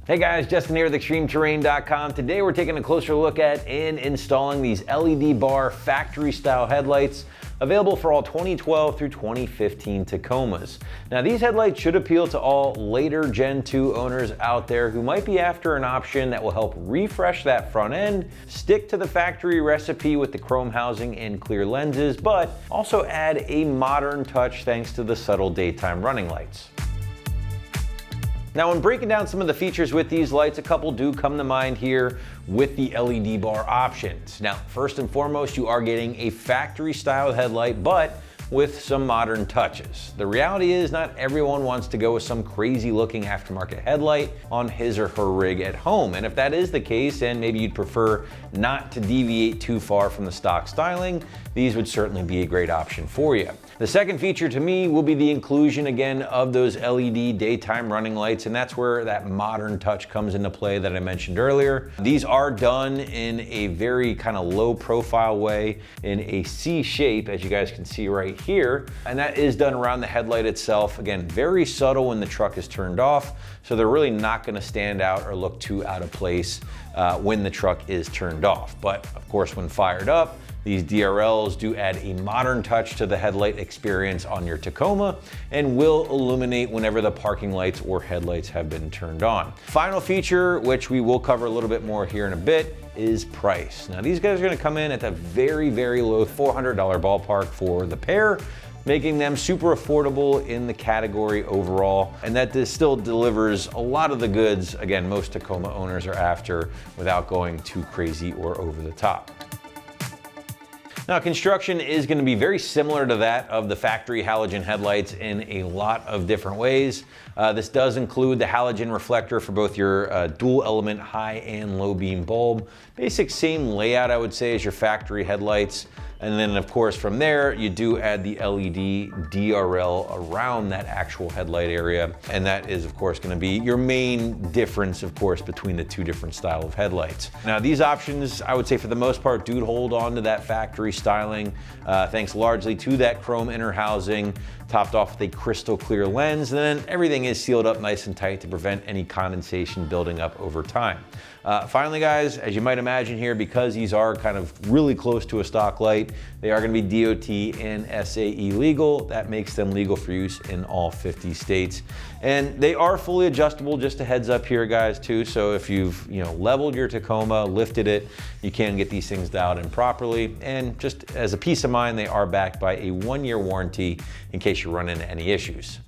Hey guys, Justin here with ExtremeTerrain.com. Today we're taking a closer look at and installing these LED bar factory style headlights available for all 2012 through 2015 Tacomas. Now these headlights should appeal to all later Gen 2 owners out there who might be after an option that will help refresh that front end, stick to the factory recipe with the chrome housing and clear lenses, but also add a modern touch thanks to the subtle daytime running lights. Now, when breaking down some of the features with these lights, a couple do come to mind here with the LED bar options. Now, first and foremost, you are getting a factory style headlight, but with some modern touches. The reality is not everyone wants to go with some crazy looking aftermarket headlight on his or her rig at home. And if that is the case, and maybe you'd prefer not to deviate too far from the stock styling, these would certainly be a great option for you. The second feature to me will be the inclusion again of those LED daytime running lights, and that's where that modern touch comes into play that I mentioned earlier. These are done in a very kind of low profile way in a C shape, as you guys can see right here, and that is done around the headlight itself. Again, very subtle when the truck is turned off, so they're really not going to stand out or look too out of place when the truck is turned off. But of course, when fired up, these DRLs do add a modern touch to the headlight experience on your Tacoma and will illuminate whenever the parking lights or headlights have been turned on. Final feature, which we will cover a little bit more here in a bit, is price. Now these guys are going to come in at the very, very low $400 ballpark for the pair, making them super affordable in the category overall. And that this still delivers a lot of the goods, again, most Tacoma owners are after without going too crazy or over the top. Now, construction is going to be very similar to that of the factory halogen headlights in a lot of different ways. This does include the halogen reflector for both your dual element high and low beam bulb. Basic same layout, I would say, as your factory headlights. And then of course from there, you do add the LED DRL around that actual headlight area. And that is of course gonna be your main difference, of course, between the two different style of headlights. Now these options, I would say for the most part, do hold on to that factory styling, thanks largely to that chrome inner housing, topped off with a crystal clear lens, and then everything is sealed up nice and tight to prevent any condensation building up over time. Finally guys, as you might imagine here, because these are kind of really close to a stock light, they are going to be DOT and SAE legal. That makes them legal for use in all 50 states. And they are fully adjustable, just a heads up here guys too. So if you've leveled your Tacoma, lifted it, you can get these things dialed in properly. And just as a peace of mind, they are backed by a 1-year warranty in case you run into any issues.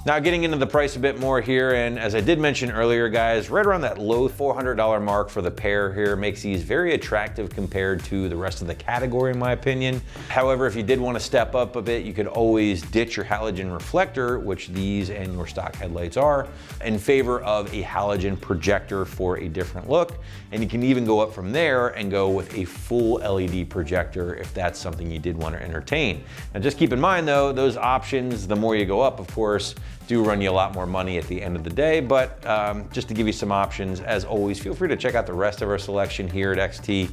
Now getting into the price a bit more here, and as I did mention earlier guys, right around that low $400 mark for the pair here makes these very attractive compared to the rest of the category in my opinion. However, if you did want to step up a bit, you could always ditch your halogen reflector, which these and your stock headlights are, in favor of a halogen projector for a different look. And you can even go up from there and go with a full LED projector if that's something you did want to entertain. Now just keep in mind though, those options, the more you go up, of course, do run you a lot more money at the end of the day, but just to give you some options, as always, feel free to check out the rest of our selection here at XT.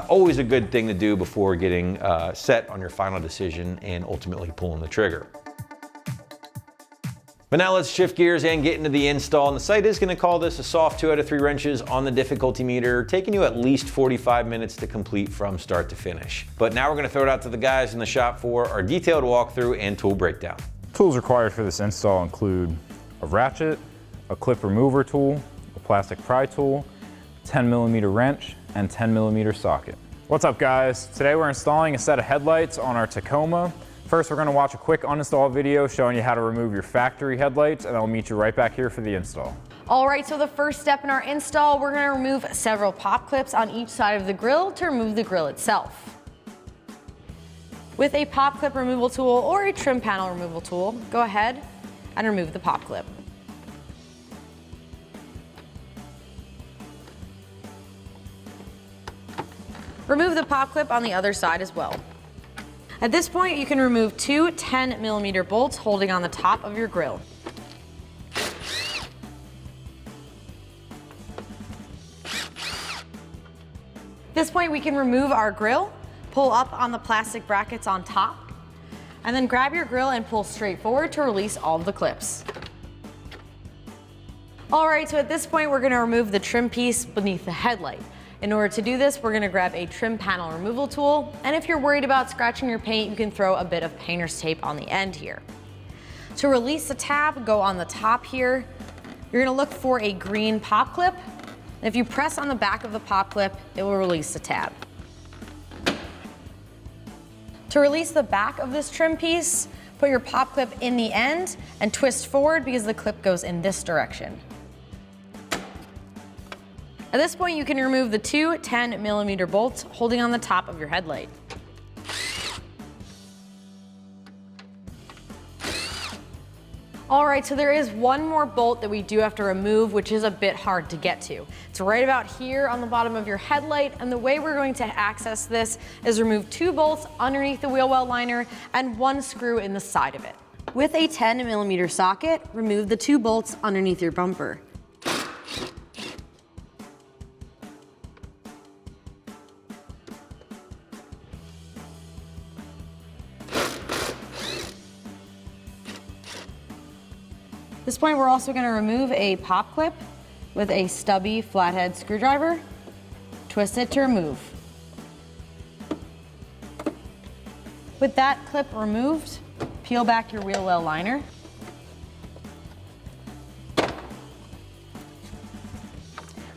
Always a good thing to do before getting set on your final decision and ultimately pulling the trigger. But now let's shift gears and get into the install. And the site is going to call this a soft 2 out of 3 wrenches on the difficulty meter, taking you at least 45 minutes to complete from start to finish. But now we're going to throw it out to the guys in the shop for our detailed walkthrough and tool breakdown. Tools required for this install include a ratchet, a clip remover tool, a plastic pry tool, 10mm wrench, and 10mm socket. What's up guys? Today we're installing a set of headlights on our Tacoma. First we're going to watch a quick uninstall video showing you how to remove your factory headlights, and I'll meet you right back here for the install. Alright, so the first step in our install, we're going to remove several pop clips on each side of the grill to remove the grill itself. With a pop clip removal tool or a trim panel removal tool, go ahead and remove the pop clip. Remove the pop clip on the other side as well. At this point, you can remove 2 10mm bolts holding on the top of your grill. At this point, we can remove our grill, pull up on the plastic brackets on top, and then grab your grill and pull straight forward to release all of the clips. All right, so at this point, we're gonna remove the trim piece beneath the headlight. In order to do this, we're gonna grab a trim panel removal tool, and if you're worried about scratching your paint, you can throw a bit of painter's tape on the end here. To release the tab, go on the top here. You're gonna look for a green pop clip, and if you press on the back of the pop clip, it will release the tab. To release the back of this trim piece, put your pop clip in the end and twist forward because the clip goes in this direction. At this point, you can remove the two 10mm bolts holding on the top of your headlight. All right, so there is one more bolt that we do have to remove, which is a bit hard to get to. It's right about here on the bottom of your headlight, and the way we're going to access this is remove 2 bolts underneath the wheel well liner and 1 screw in the side of it. With a 10mm socket, remove the 2 bolts underneath your bumper. At this point, we're also going to remove a pop clip with a stubby flathead screwdriver. Twist it to remove. With that clip removed, peel back your wheel well liner.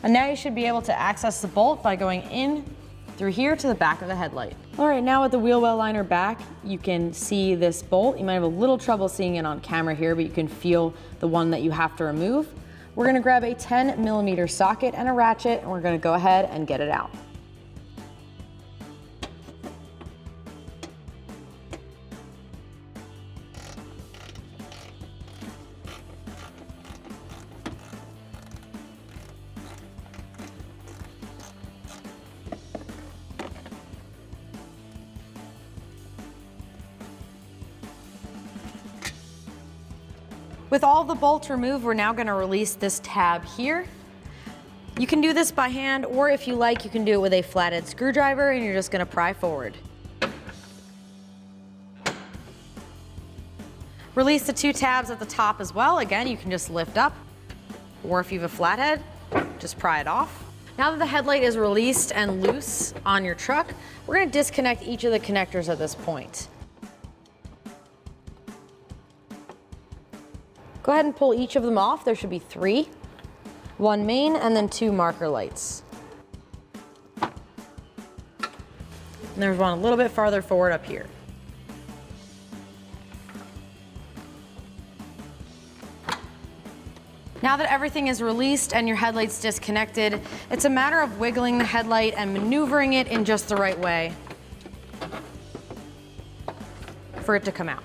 And now you should be able to access the bolt by going in through here to the back of the headlight. All right, now with the wheel well liner back, you can see this bolt. You might have a little trouble seeing it on camera here, but you can feel the one that you have to remove. We're gonna grab a 10mm socket and a ratchet, and we're gonna go ahead and get it out. With all the bolts removed, we're now going to release this tab here. You can do this by hand, or if you like, you can do it with a flathead screwdriver, and you're just going to pry forward. Release the 2 tabs at the top as well. Again, you can just lift up, or if you have a flathead, just pry it off. Now that the headlight is released and loose on your truck, we're going to disconnect each of the connectors at this point. Go ahead and pull each of them off. There should be 3. 1 main and then 2 marker lights. And there's one a little bit farther forward up here. Now that everything is released and your headlight's disconnected, it's a matter of wiggling the headlight and maneuvering it in just the right way for it to come out.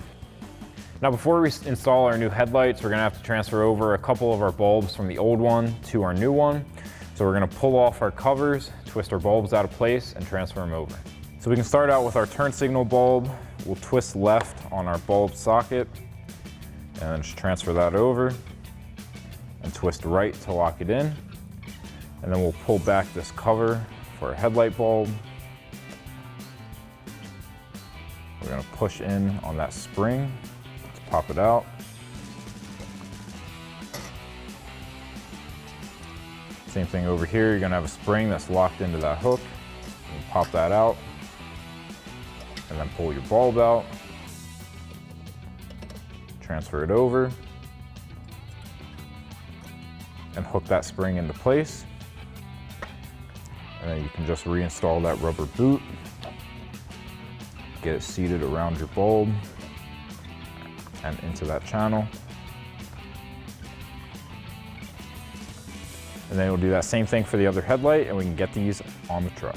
Now before we install our new headlights, we're gonna have to transfer over a couple of our bulbs from the old one to our new one. So we're gonna pull off our covers, twist our bulbs out of place, and transfer them over. So we can start out with our turn signal bulb. We'll twist left on our bulb socket, and then just transfer that over, and twist right to lock it in. And then we'll pull back this cover for our headlight bulb. We're gonna push in on that spring. Pop it out. Same thing over here, you're gonna have a spring that's locked into that hook. You pop that out, and then pull your bulb out. Transfer it over, and hook that spring into place. And then you can just reinstall that rubber boot. Get it seated around your bulb and into that channel. And then we'll do that same thing for the other headlight, and we can get these on the truck.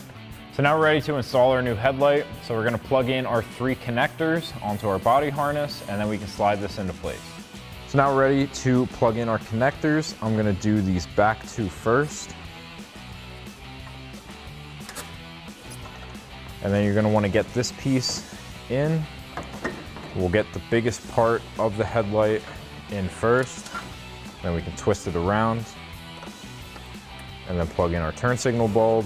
So now we're ready to install our new headlight. So we're gonna plug in our 3 connectors onto our body harness, and then we can slide this into place. So now we're ready to plug in our connectors. I'm gonna do these back 2 first. And then you're gonna wanna get this piece in. We'll get the biggest part of the headlight in first, then we can twist it around, and then plug in our turn signal bulb.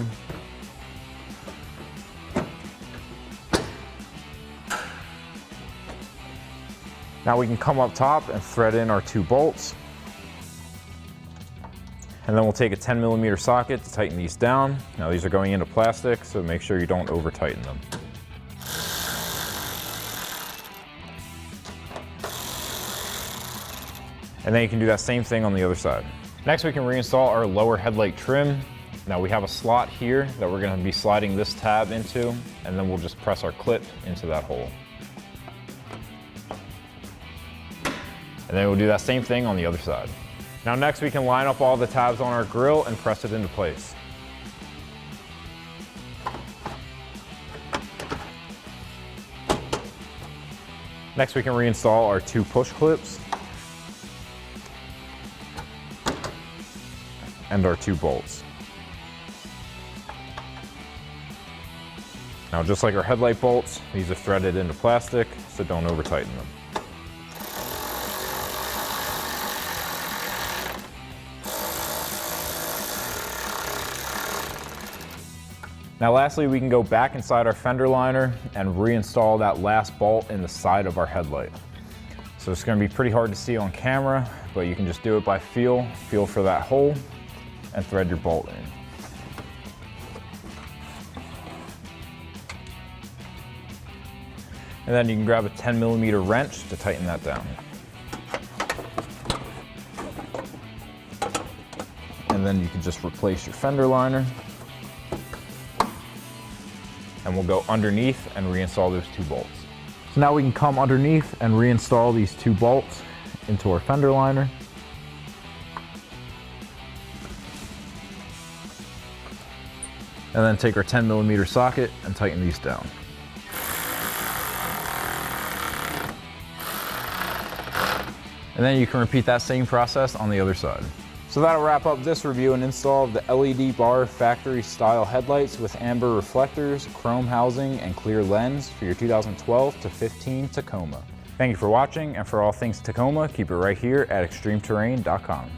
Now we can come up top and thread in our 2 bolts. And then we'll take a 10mm socket to tighten these down. Now these are going into plastic, so make sure you don't over tighten them. And then you can do that same thing on the other side. Next, we can reinstall our lower headlight trim. Now we have a slot here that we're going to be sliding this tab into, and then we'll just press our clip into that hole. And then we'll do that same thing on the other side. Now next, we can line up all the tabs on our grill and press it into place. Next, we can reinstall our 2 push clips and our 2 bolts. Now, just like our headlight bolts, these are threaded into plastic, so don't over tighten them. Now lastly, we can go back inside our fender liner and reinstall that last bolt in the side of our headlight. So it's going to be pretty hard to see on camera, but you can just do it by feel for that hole and thread your bolt in. And then you can grab a 10mm wrench to tighten that down. And then you can just replace your fender liner. And we'll go underneath and reinstall those 2 bolts. So now we can come underneath and reinstall these 2 bolts into our fender liner. And then take our 10mm socket and tighten these down. And then you can repeat that same process on the other side. So that'll wrap up this review and install of the LED bar factory style headlights with amber reflectors, chrome housing, and clear lens for your 2012 to 15 Tacoma. Thank you for watching, and for all things Tacoma, keep it right here at ExtremeTerrain.com.